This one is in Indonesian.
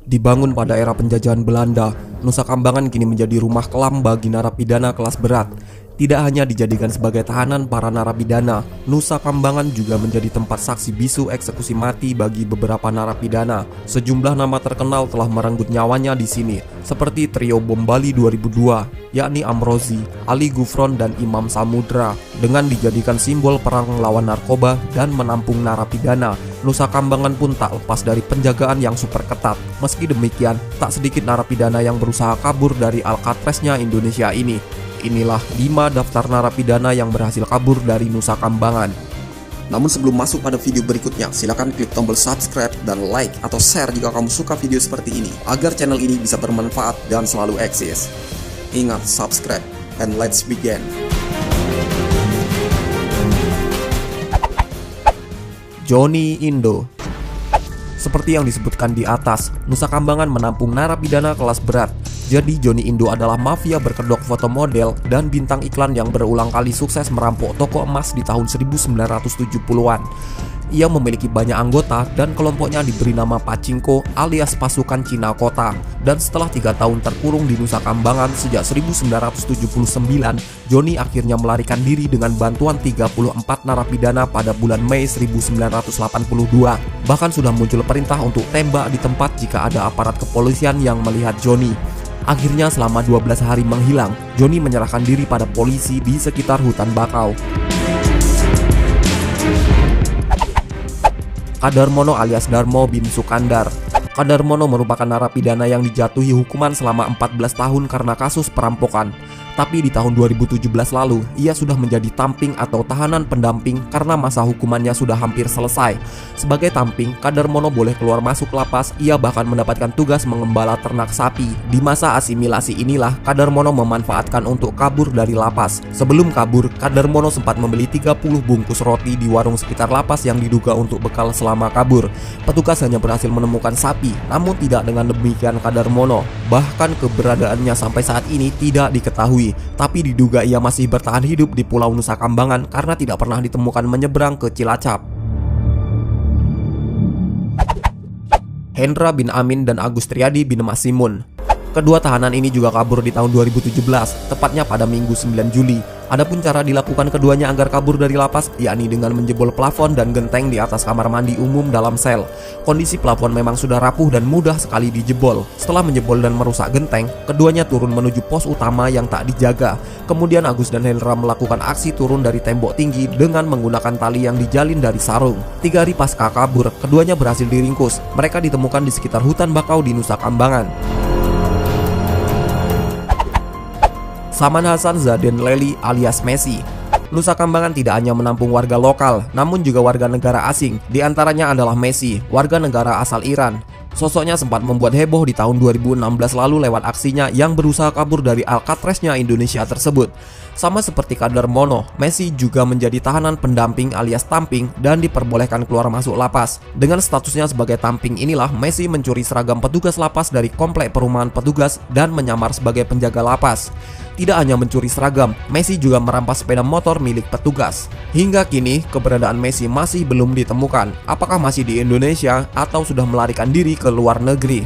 Dibangun pada era penjajahan Belanda, Nusa Kambangan kini menjadi rumah kelam bagi narapidana kelas berat. Tidak hanya dijadikan sebagai tahanan para narapidana, Nusa Kambangan juga menjadi tempat saksi bisu eksekusi mati bagi beberapa narapidana. Sejumlah nama terkenal telah merenggut nyawanya di sini, seperti trio bom Bali 2002, yakni Amrozi, Ali Gufron, dan Imam Samudra. Dengan dijadikan simbol perang melawan narkoba dan menampung narapidana, Nusa Kambangan pun tak lepas dari penjagaan yang super ketat. Meski demikian, tak sedikit narapidana yang berusaha kabur dari Alcatraznya Indonesia ini. Inilah 5 daftar narapidana yang berhasil kabur dari Nusa Kambangan. Namun sebelum masuk pada video berikutnya, silakan klik tombol subscribe dan like atau share jika kamu suka video seperti ini, agar channel ini bisa bermanfaat dan selalu eksis. Ingat, subscribe, and let's begin. Johnny Indo. Seperti yang disebutkan di atas, Nusa Kambangan menampung narapidana kelas berat. Jadi Johnny Indo adalah mafia berkedok foto model dan bintang iklan yang berulang kali sukses merampok toko emas di tahun 1970-an. Ia memiliki banyak anggota dan kelompoknya diberi nama Pachinko alias Pasukan Cina Kota. Dan setelah 3 tahun terkurung di Nusa Kambangan sejak 1979, Johnny akhirnya melarikan diri dengan bantuan 34 narapidana pada bulan Mei 1982. Bahkan sudah muncul perintah untuk tembak di tempat jika ada aparat kepolisian yang melihat Johnny. Akhirnya selama 12 hari menghilang, Johnny menyerahkan diri pada polisi di sekitar hutan bakau. Kadarmono alias Darmo bin Sukandar. Kadarmono merupakan narapidana yang dijatuhi hukuman selama 14 tahun karena kasus perampokan. Tapi di tahun 2017 lalu, ia sudah menjadi tamping atau tahanan pendamping karena masa hukumannya sudah hampir selesai. Sebagai tamping, Kadarmono boleh keluar masuk lapas, ia bahkan mendapatkan tugas mengembala ternak sapi. Di masa asimilasi inilah, Kadarmono memanfaatkan untuk kabur dari lapas. Sebelum kabur, Kadarmono sempat membeli 30 bungkus roti di warung sekitar lapas yang diduga untuk bekal selama kabur. Petugas hanya berhasil menemukan sapi, namun tidak dengan demikian Kadarmono. Bahkan keberadaannya sampai saat ini tidak diketahui. Tapi diduga ia masih bertahan hidup di Pulau Nusa Kambangan karena tidak pernah ditemukan menyeberang ke Cilacap. Hendra bin Amin dan Agus Triadi bin Masimun. Kedua tahanan ini juga kabur di tahun 2017, tepatnya pada Minggu 9 Juli. Adapun cara dilakukan keduanya agar kabur dari lapas, yakni dengan menjebol plafon dan genteng di atas kamar mandi umum dalam sel. Kondisi plafon memang sudah rapuh dan mudah sekali dijebol. Setelah menjebol dan merusak genteng, keduanya turun menuju pos utama yang tak dijaga. Kemudian Agus dan Hendra melakukan aksi turun dari tembok tinggi dengan menggunakan tali yang dijalin dari sarung. 3 hari pasca kabur, keduanya berhasil diringkus. Mereka ditemukan di sekitar hutan bakau di Nusa Kambangan. Saman Hasan Zaden Leli alias Messi. Nusa Kambangan tidak hanya menampung warga lokal, namun juga warga negara asing. Di antaranya adalah Messi, warga negara asal Iran. Sosoknya sempat membuat heboh di tahun 2016 lalu lewat aksinya yang berusaha kabur dari Alcatraznya Indonesia tersebut. Sama seperti Kadarmono, Messi juga menjadi tahanan pendamping alias tamping dan diperbolehkan keluar masuk lapas. Dengan statusnya sebagai tamping inilah, Messi mencuri seragam petugas lapas dari komplek perumahan petugas dan menyamar sebagai penjaga lapas. Tidak hanya mencuri seragam, Messi juga merampas sepeda motor milik petugas. Hingga kini, keberadaan Messi masih belum ditemukan. Apakah masih di Indonesia atau sudah melarikan diri ke luar negeri?